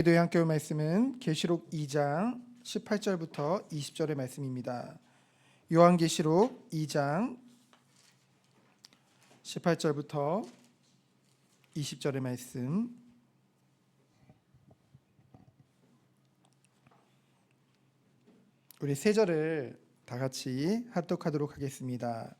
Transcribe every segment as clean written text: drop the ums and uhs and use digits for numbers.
기도의 함께 말씀은 계시록 2장 18절부터 20절의 말씀입니다. 요한계시록 2장 18절부터 20절의 말씀. 우리 세 절을 다 같이 합독하도록 하겠습니다.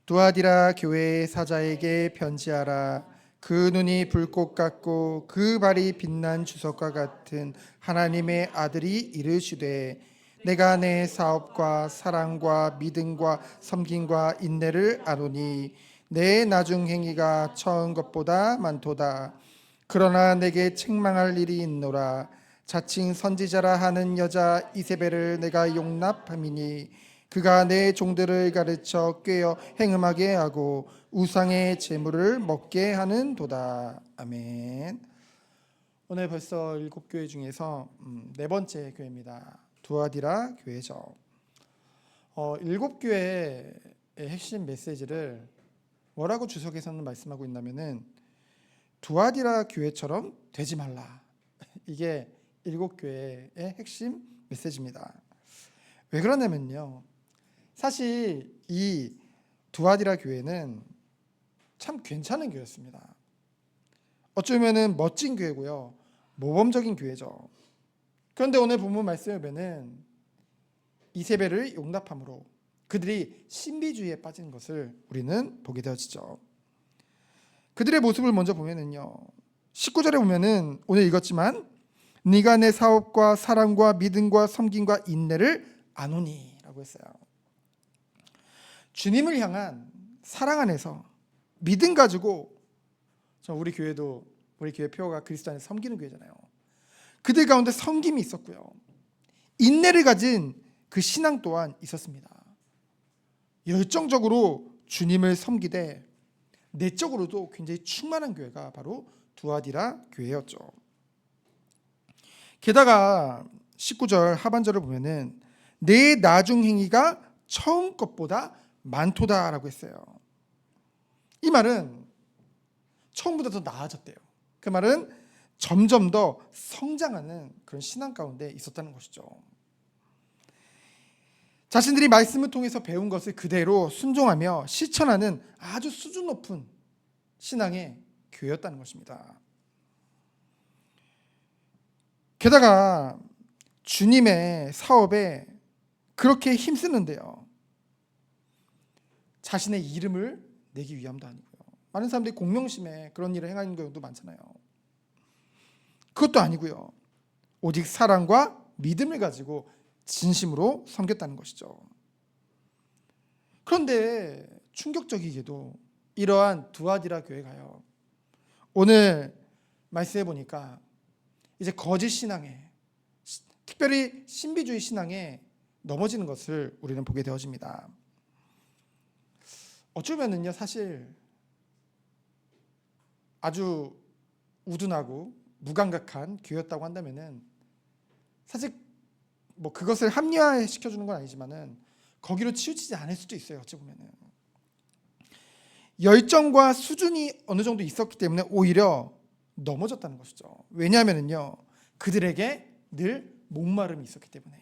두아디라 교회의 사자에게 편지하라. 그 눈이 불꽃 같고 그 발이 빛난 주석과 같은 하나님의 아들이 이르시되, 내가 내 사업과 사랑과 믿음과 섬김과 인내를 아노니 내 나중 행위가 처음 것보다 많도다. 그러나 내게 책망할 일이 있노라. 자칭 선지자라 하는 여자 이세벨을 내가 용납함이니 그가 내 종들을 가르쳐 꾀어 행음하게 하고 우상의 제물을 먹게 하는 도다. 아멘. 오늘 벌써 7교회 중에서 네 번째 교회입니다. 두아디라 교회죠. 7교회의 핵심 메시지를 뭐라고 주석에서는 말씀하고 있냐면은 두아디라 교회처럼 되지 말라. 이게 7교회의 핵심 메시지입니다. 왜 그러냐면요, 사실 이 두아디라 교회는 참 괜찮은 교회였습니다. 어쩌면은 멋진 교회고요, 모범적인 교회죠. 그런데 오늘 본문 말씀에 보면은 이세벨을 용납함으로 그들이 신비주의에 빠진 것을 우리는 보게 되어지죠. 그들의 모습을 먼저 보면은요, 19절에 보면은 오늘 읽었지만 네가 내 사업과 사랑과 믿음과 섬김과 인내를 아노니 라고 했어요. 주님을 향한 사랑 안에서 믿음 가지고, 우리 교회 표어가 그리스도 안에서 섬기는 교회잖아요. 그들 가운데 섬김이 있었고요, 인내를 가진 그 신앙 또한 있었습니다. 열정적으로 주님을 섬기되 내적으로도 굉장히 충만한 교회가 바로 두아디라 교회였죠. 게다가 19절 하반절을 보면은 내 나중 행위가 처음 것보다 많도다라고 했어요. 이 말은 처음보다 더 나아졌대요. 그 말은 점점 더 성장하는 그런 신앙 가운데 있었다는 것이죠. 자신들이 말씀을 통해서 배운 것을 그대로 순종하며 실천하는 아주 수준 높은 신앙의 교회였다는 것입니다. 게다가 주님의 사업에 그렇게 힘쓰는데요, 자신의 이름을 내기 위함도 아니고요, 많은 사람들이 공명심에 그런 일을 행하는 경우도 많잖아요. 그것도 아니고요, 오직 사랑과 믿음을 가지고 진심으로 섬겼다는 것이죠. 그런데 충격적이게도 이러한 두아디라 교회가요, 오늘 말씀해 보니까 이제 거짓 신앙에, 특별히 신비주의 신앙에 넘어지는 것을 우리는 보게 되어집니다. 어쩌면은요, 사실 아주 우둔하고 무감각한 교회였다고 한다면은, 사실 뭐 그것을 합리화 시켜주는 건 아니지만은 거기로 치우치지 않을 수도 있어요. 어찌 보면은 열정과 수준이 어느 정도 있었기 때문에 오히려 넘어졌다는 것이죠. 왜냐하면은요, 그들에게 늘 목마름이 있었기 때문에.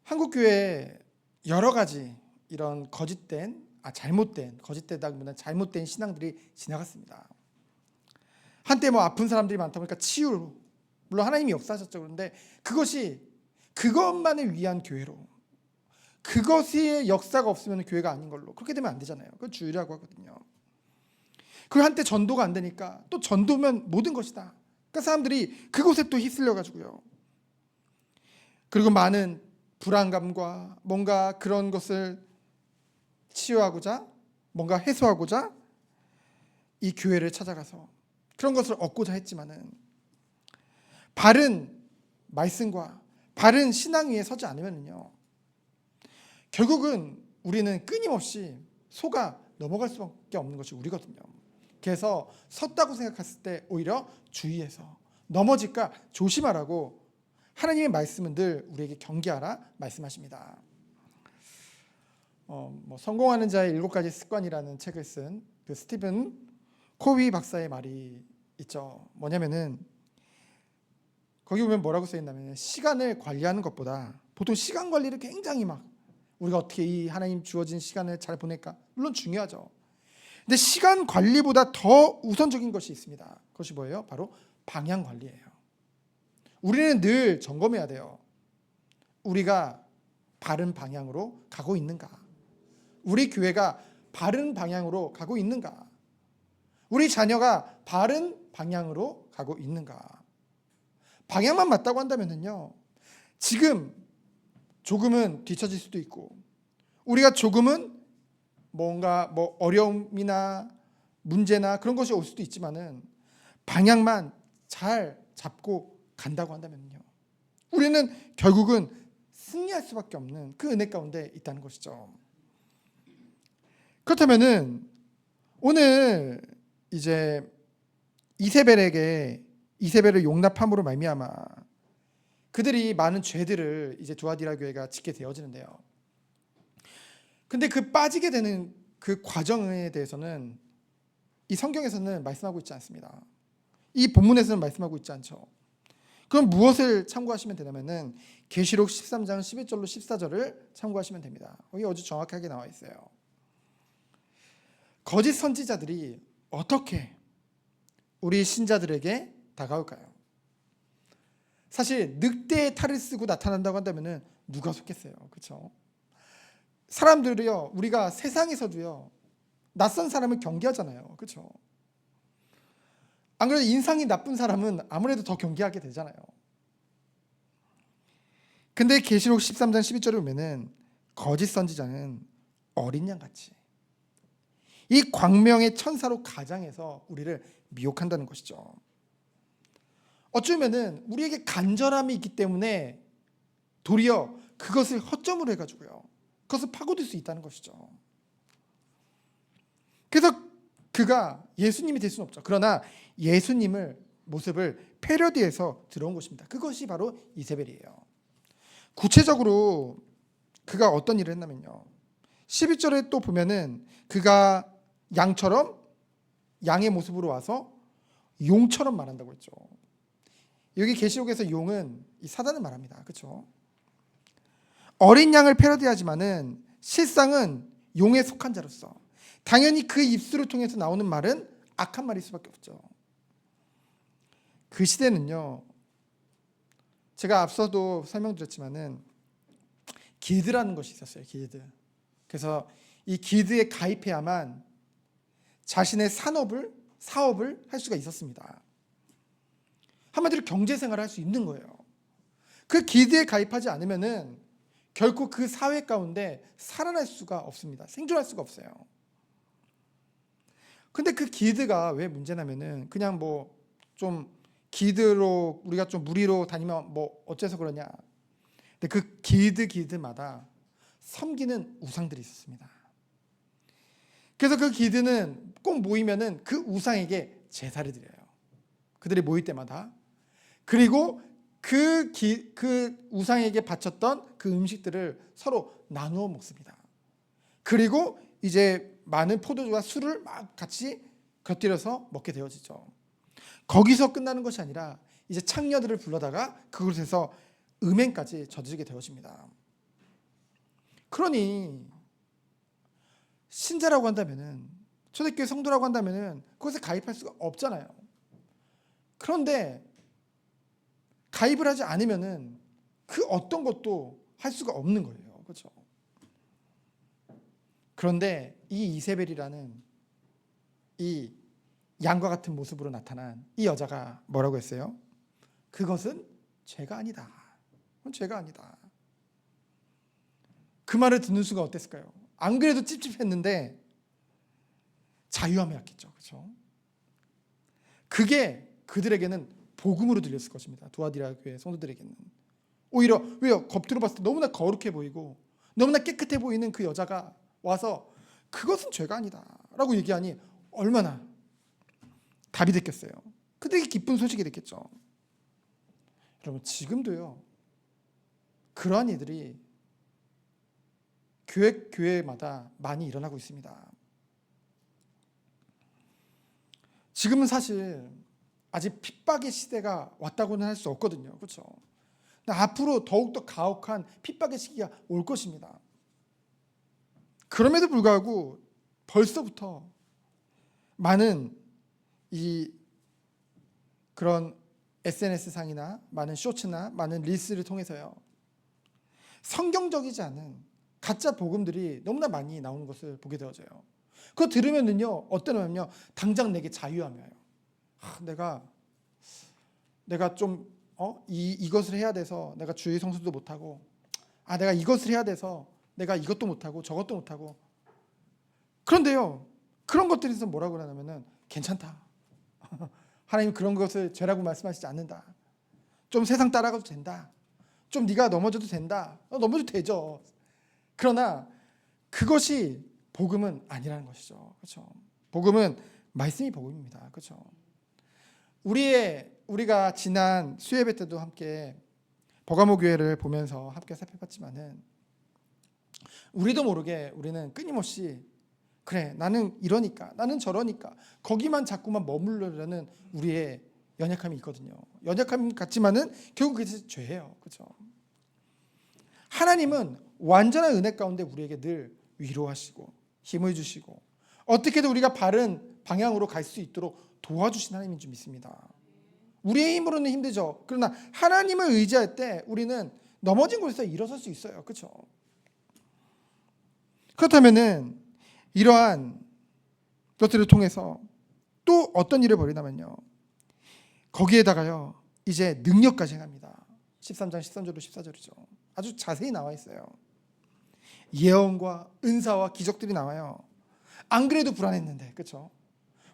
한국 교회에 여러 가지 이런 거짓되다기보다는 잘못된 신앙들이 지나갔습니다. 한때 뭐 아픈 사람들이 많다 보니까 치유로, 물론 하나님이 역사하셨죠. 그런데 그것만을 위한 교회로, 그것의 역사가 없으면 교회가 아닌 걸로, 그렇게 되면 안 되잖아요. 그걸 주의라고 하거든요. 그리고 한때 전도가 안 되니까 또 전도면 모든 것이다, 그러니까 사람들이 그곳에 또 휩쓸려 가지고요, 그리고 많은 불안감과 뭔가 그런 것을 치유하고자, 뭔가 해소하고자 이 교회를 찾아가서 그런 것을 얻고자 했지만은 바른 말씀과 바른 신앙 위에 서지 않으면요, 결국은 우리는 끊임없이 속아 넘어갈 수밖에 없는 것이 우리거든요. 그래서 섰다고 생각했을 때 오히려 주의해서 넘어질까 조심하라고 하나님의 말씀은 늘 우리에게 경계하라 말씀하십니다. 성공하는 자의 7가지 습관이라는 책을 쓴 그 스티븐 코비 박사의 말이 있죠. 뭐냐면은 거기 보면 뭐라고 써 있냐면 시간을 관리하는 것보다 보통 시간 관리를 굉장히 막 우리가 어떻게 이 하나님 주어진 시간을 잘 보낼까? 물론 중요하죠. 근데 시간 관리보다 더 우선적인 것이 있습니다. 그것이 뭐예요? 바로 방향 관리예요. 우리는 늘 점검해야 돼요. 우리가 바른 방향으로 가고 있는가? 우리 교회가 바른 방향으로 가고 있는가? 우리 자녀가 바른 방향으로 가고 있는가? 방향만 맞다고 한다면요, 지금 조금은 뒤처질 수도 있고, 우리가 조금은 뭔가 어려움이나 문제나 그런 것이 올 수도 있지만은 방향만 잘 잡고 간다고 한다면요, 우리는 결국은 승리할 수밖에 없는 그 은혜 가운데 있다는 것이죠. 그렇다면은 오늘 이제 이세벨을 용납함으로 말미암아 그들이 많은 죄들을 이제 두아디라 교회가 짓게 되어지는데요. 근데 그 빠지게 되는 그 과정에 대해서는 이 성경에서는 말씀하고 있지 않습니다. 이 본문에서는 말씀하고 있지 않죠. 그럼 무엇을 참고하시면 되냐면은 계시록 13장 11절로 14절을 참고하시면 됩니다. 거기 아주 정확하게 나와 있어요. 거짓 선지자들이 어떻게 우리 신자들에게 다가올까요? 사실 늑대의 탈을 쓰고 나타난다고 한다면은 누가 속겠어요, 그렇죠? 사람들이요, 우리가 세상에서도요 낯선 사람을 경계하잖아요, 그렇죠? 안 그래도 인상이 나쁜 사람은 아무래도 더 경계하게 되잖아요. 근데 계시록 13장 12절에 보면은 거짓 선지자는 어린 양같이 이 광명의 천사로 가장해서 우리를 미혹한다는 것이죠. 어쩌면은 우리에게 간절함이 있기 때문에 도리어 그것을 허점으로 해가지고요, 그것을 파고들 수 있다는 것이죠. 그래서 그가 예수님이 될 수는 없죠. 그러나 예수님을 모습을 패러디해서 들어온 것입니다. 그것이 바로 이세벨이에요. 구체적으로 그가 어떤 일을 했냐면요, 12절에 또 보면은 그가 양의 모습으로 와서 용처럼 말한다고 했죠. 여기 계시록에서 용은 이 사단을 말합니다, 그렇죠? 어린 양을 패러디하지만은 실상은 용에 속한 자로서 당연히 그 입술을 통해서 나오는 말은 악한 말일 수밖에 없죠. 그 시대는요, 제가 앞서도 설명드렸지만은 길드라는 것이 있었어요. 길드. 그래서 이 길드에 가입해야만 자신의 사업을 할 수가 있었습니다. 한마디로 경제생활을 할 수 있는 거예요. 그 길드에 가입하지 않으면은 결코 그 사회 가운데 살아날 수가 없습니다. 생존할 수가 없어요. 근데 그 길드가 왜 문제냐면은 그냥 좀 길드로 우리가 좀 무리로 다니면 어째서 그러냐. 근데 그 길드마다 섬기는 우상들이 있었습니다. 그래서 그 길드는 꼭 모이면은 그 우상에게 제사를 드려요. 그들이 모일 때마다. 그리고 그 우상에게 바쳤던 그 음식들을 서로 나누어 먹습니다. 그리고 이제 많은 포도주와 술을 막 같이 곁들여서 먹게 되어지죠. 거기서 끝나는 것이 아니라 이제 창녀들을 불러다가 그곳에서 음행까지 저지르게 되어집니다. 그러니 신자라고 한다면은, 초대교회 성도라고 한다면은 그것에 가입할 수가 없잖아요. 그런데 가입을 하지 않으면은 그 어떤 것도 할 수가 없는 거예요, 그렇죠? 그런데 이 이세벨이라는 이 양과 같은 모습으로 나타난 이 여자가 뭐라고 했어요? 그것은 죄가 아니다. 그건 죄가 아니다. 그 말을 듣는 수가 어땠을까요? 안 그래도 찝찝했는데 자유함이 왔겠죠, 그렇죠? 그게 그들에게는 복음으로 들렸을 것입니다. 두아디라 교회 성도들에게는. 오히려 왜요? 겉으로 봤을 때 너무나 거룩해 보이고 너무나 깨끗해 보이는 그 여자가 와서 그것은 죄가 아니다 라고 얘기하니 얼마나 답이 됐겠어요. 그들에게 기쁜 소식이 됐겠죠. 여러분, 지금도요 그러한 일들이 교회마다 많이 일어나고 있습니다. 지금은 사실 아직 핍박의 시대가 왔다고는 할 수 없거든요. 그렇죠? 앞으로 더욱더 가혹한 핍박의 시기가 올 것입니다. 그럼에도 불구하고 벌써부터 많은 이 그런 SNS상이나 많은 쇼츠나 많은 릴스를 통해서요, 성경적이지 않은 가짜 복음들이 너무나 많이 나오는 것을 보게 되어져요. 그거 들으면은요, 어떠냐면요, 당장 내게 자유하며요. 내가 좀 이것을 해야 돼서 내가 주의 성수도 못하고, 내가 이것을 해야 돼서 내가 이것도 못하고 저것도 못하고. 그런데요, 그런 것들에서 뭐라고 하냐면은 괜찮다. 하나님 그런 것을 죄라고 말씀하시지 않는다. 좀 세상 따라가도 된다. 좀 네가 넘어져도 된다. 넘어져도 되죠. 그러나 그것이 복음은 아니라는 것이죠. 그렇죠? 복음은 말씀이 복음입니다. 그렇죠? 우리가 지난 수예배 때도 함께 버가모 교회를 보면서 함께 살펴봤지만은, 우리도 모르게 우리는 끊임없이 그래, 나는 이러니까, 나는 저러니까 거기만 자꾸만 머무르려는 우리의 연약함이 있거든요. 연약함 같지만은 결국 그게 죄예요. 그렇죠? 하나님은 완전한 은혜 가운데 우리에게 늘 위로하시고 힘을 주시고 어떻게든 우리가 바른 방향으로 갈 수 있도록 도와주신 하나님인 줄 믿습니다. 우리의 힘으로는 힘들죠. 그러나 하나님을 의지할 때 우리는 넘어진 곳에서 일어설 수 있어요. 그렇죠? 그렇다면은 이러한 것들을 통해서 또 어떤 일을 벌이냐면요, 거기에다가요 이제 능력까지 행합니다. 13장 13절로 14절이죠. 아주 자세히 나와 있어요. 예언과 은사와 기적들이 나와요. 안 그래도 불안했는데, 그렇죠?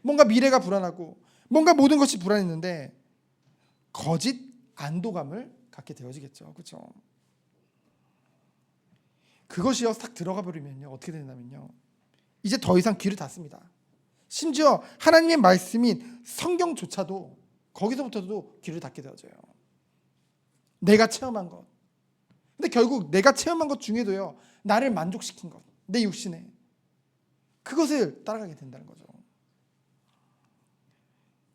뭔가 미래가 불안하고 뭔가 모든 것이 불안했는데 거짓 안도감을 갖게 되어지겠죠. 그렇죠? 그것이요 싹 들어가 버리면요 어떻게 되냐면요, 이제 더 이상 귀를 닫습니다. 심지어 하나님의 말씀인 성경조차도 거기서부터도 귀를 닫게 되어져요. 내가 체험한 것. 근데 결국 내가 체험한 것 중에도요, 나를 만족시킨 것, 내 육신에, 그것을 따라가게 된다는 거죠.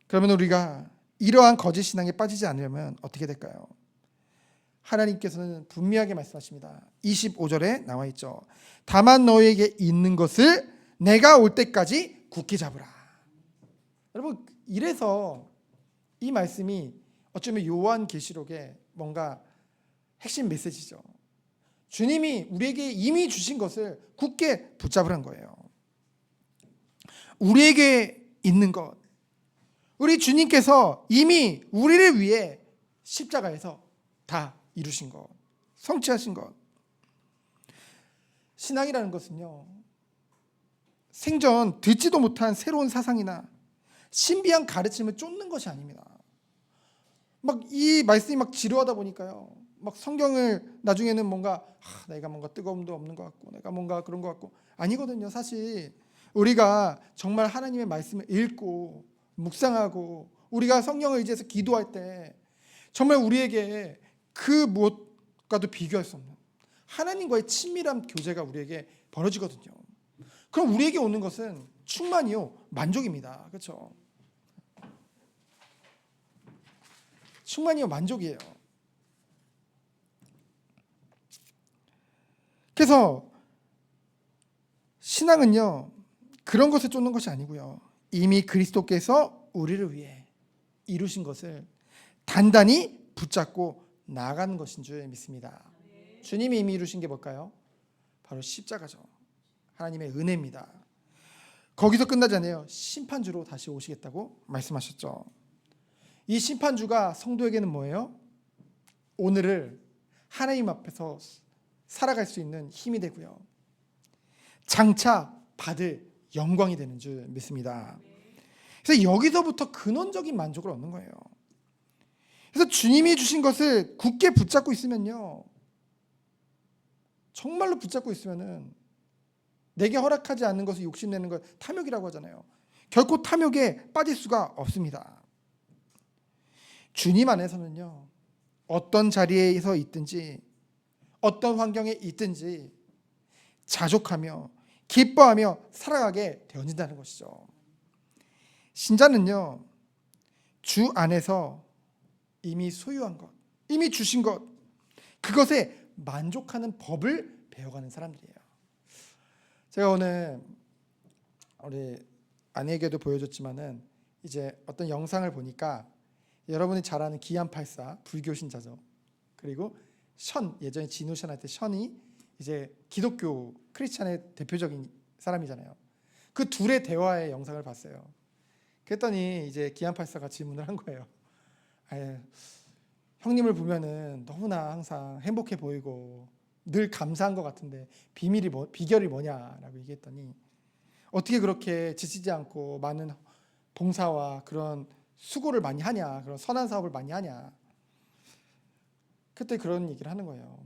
그러면 우리가 이러한 거짓 신앙에 빠지지 않으려면 어떻게 될까요? 하나님께서는 분명하게 말씀하십니다. 25절에 나와 있죠. 다만 너에게 있는 것을 내가 올 때까지 굳게 잡으라. 여러분, 이래서 이 말씀이 어쩌면 요한계시록의 뭔가 핵심 메시지죠. 주님이 우리에게 이미 주신 것을 굳게 붙잡으란 거예요. 우리에게 있는 것, 우리 주님께서 이미 우리를 위해 십자가에서 다 이루신 것, 성취하신 것. 신앙이라는 것은요, 생전 듣지도 못한 새로운 사상이나 신비한 가르침을 쫓는 것이 아닙니다. 막 이 말씀이 막 지루하다 보니까요, 막 성경을 나중에는 뭔가 내가 뭔가 뜨거움도 없는 것 같고 내가 뭔가 그런 것 같고, 아니거든요. 사실 우리가 정말 하나님의 말씀을 읽고 묵상하고 우리가 성경을 의지해서 기도할 때 정말 우리에게 그 무엇과도 비교할 수 없는 하나님과의 친밀한 교제가 우리에게 벌어지거든요. 그럼 우리에게 오는 것은 충만이요 만족입니다. 그렇죠? 충만이요 만족이에요. 그래서 신앙은요 그런 것을 쫓는 것이 아니고요, 이미 그리스도께서 우리를 위해 이루신 것을 단단히 붙잡고 나아가는 것인 줄 믿습니다. 주님이 이미 이루신 게 뭘까요? 바로 십자가죠. 하나님의 은혜입니다. 거기서 끝나지 않아요. 심판주로 다시 오시겠다고 말씀하셨죠. 이 심판주가 성도에게는 뭐예요? 오늘을 하나님 앞에서 살아갈 수 있는 힘이 되고요, 장차 받을 영광이 되는 줄 믿습니다. 그래서 여기서부터 근원적인 만족을 얻는 거예요. 그래서 주님이 주신 것을 굳게 붙잡고 있으면요, 정말로 붙잡고 있으면은 내게 허락하지 않는 것을 욕심내는 걸 탐욕이라고 하잖아요. 결코 탐욕에 빠질 수가 없습니다. 주님 안에서는요, 어떤 자리에서 있든지 어떤 환경에 있든지 자족하며 기뻐하며 살아가게 되어진다는 것이죠. 신자는요 주 안에서 이미 소유한 것, 이미 주신 것, 그것에 만족하는 법을 배워가는 사람들이에요. 제가 오늘 우리 아내에게도 보여줬지만은 이제 어떤 영상을 보니까 여러분이 잘 아는 기안84 불교 신자죠. 그리고 션, 예전에 진우션 할 때 션이 이제 기독교 크리스찬의 대표적인 사람이잖아요. 그 둘의 대화의 영상을 봤어요. 그랬더니 이제 기안84가 질문을 한 거예요. 형님을 보면은 너무나 항상 행복해 보이고 늘 감사한 것 같은데 비결이 뭐냐라고 얘기했더니 어떻게 그렇게 지치지 않고 많은 봉사와 그런 수고를 많이 하냐, 그런 선한 사업을 많이 하냐. 그때 그런 얘기를 하는 거예요.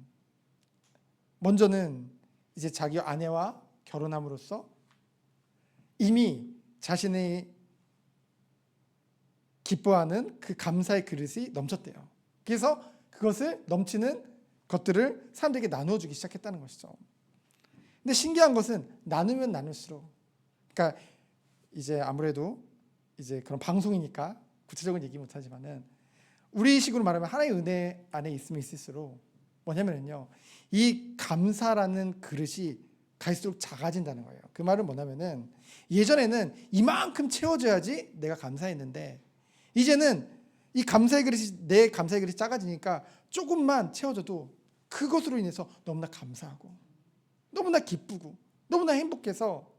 먼저는 이제 자기 아내와 결혼함으로써 이미 자신의 기뻐하는 그 감사의 그릇이 넘쳤대요. 그래서 그것을 넘치는 것들을 사람들에게 나누어 주기 시작했다는 것이죠. 근데 신기한 것은 나누면 나눌수록, 그러니까 이제 아무래도 이제 그런 방송이니까 구체적인 얘기 못하지만은 우리 식으로 말하면 하나님의 은혜 안에 있으면 있을수록 뭐냐면요, 이 감사라는 그릇이 갈수록 작아진다는 거예요. 그 말은 뭐냐면은 예전에는 이만큼 채워져야지 내가 감사했는데 이제는 이 감사의 그릇이, 내 감사의 그릇이 작아지니까 조금만 채워져도 그것으로 인해서 너무나 감사하고 너무나 기쁘고 너무나 행복해서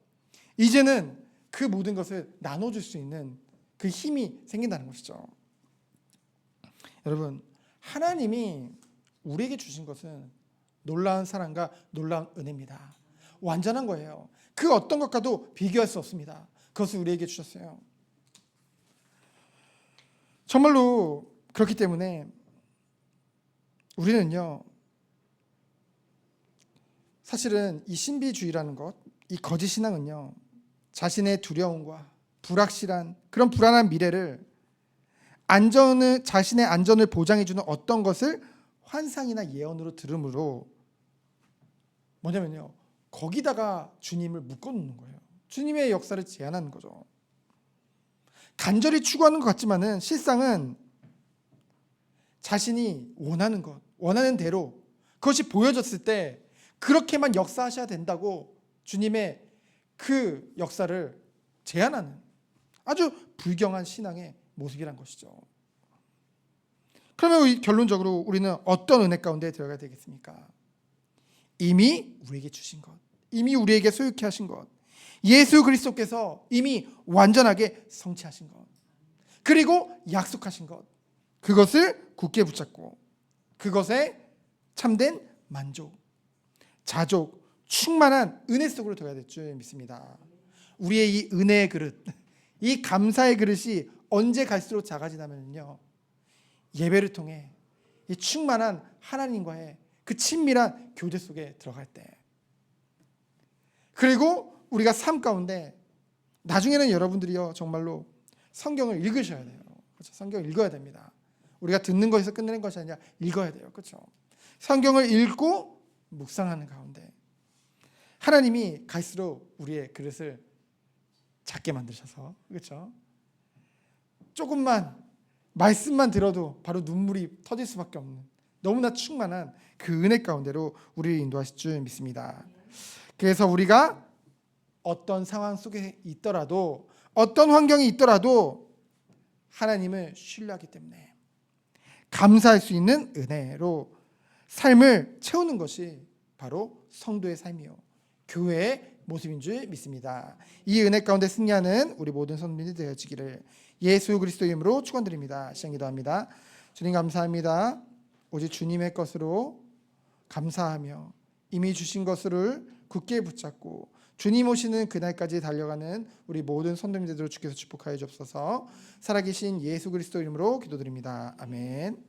이제는 그 모든 것을 나눠줄 수 있는 그 힘이 생긴다는 것이죠. 여러분, 하나님이 우리에게 주신 것은 놀라운 사랑과 놀라운 은혜입니다. 완전한 거예요. 그 어떤 것과도 비교할 수 없습니다. 그것을 우리에게 주셨어요. 정말로 그렇기 때문에 우리는요, 사실은 이 신비주의라는 것, 이 거짓 신앙은요, 자신의 두려움과 불확실한 그런 불안한 미래를 자신의 안전을 보장해주는 어떤 것을 환상이나 예언으로 들음으로 뭐냐면요, 거기다가 주님을 묶어놓는 거예요. 주님의 역사를 제한하는 거죠. 간절히 추구하는 것 같지만은 실상은 자신이 원하는 것, 원하는 대로 그것이 보여졌을 때 그렇게만 역사하셔야 된다고 주님의 그 역사를 제한하는 아주 불경한 신앙의 모습이란 것이죠. 그러면 결론적으로 우리는 어떤 은혜 가운데 들어가야 되겠습니까? 이미 우리에게 주신 것, 이미 우리에게 소유케 하신 것, 예수 그리스도께서 이미 완전하게 성취하신 것, 그리고 약속하신 것, 그것을 굳게 붙잡고 그것에 참된 만족, 자족, 충만한 은혜 속으로 들어가야 될 줄 믿습니다. 우리의 이 은혜의 그릇, 이 감사의 그릇이 언제 갈수록 작아지냐면요, 예배를 통해 이 충만한 하나님과의 그 친밀한 교제 속에 들어갈 때, 그리고 우리가 삶 가운데 나중에는 여러분들이요 정말로 성경을 읽으셔야 돼요. 그렇죠? 성경을 읽어야 됩니다. 우리가 듣는 것에서 끝내는 것이 아니라 읽어야 돼요. 그렇죠? 성경을 읽고 묵상하는 가운데 하나님이 갈수록 우리의 그릇을 작게 만드셔서, 그렇죠? 조금만 말씀만 들어도 바로 눈물이 터질 수밖에 없는 너무나 충만한 그 은혜 가운데로 우리를 인도하실 줄 믿습니다. 그래서 우리가 어떤 상황 속에 있더라도, 어떤 환경이 있더라도 하나님을 신뢰하기 때문에 감사할 수 있는 은혜로 삶을 채우는 것이 바로 성도의 삶이요, 교회의 모습인 줄 믿습니다. 이 은혜 가운데 승리하는 우리 모든 성도들이 되어지기를 예수 그리스도의 이름으로 축원드립니다. 시간 기도합니다. 주님 감사합니다. 오직 주님의 것으로 감사하며 이미 주신 것을 굳게 붙잡고 주님 오시는 그날까지 달려가는 우리 모든 성도님들을 주께서 축복하여 주옵소서. 살아계신 예수 그리스도 이름으로 기도드립니다. 아멘.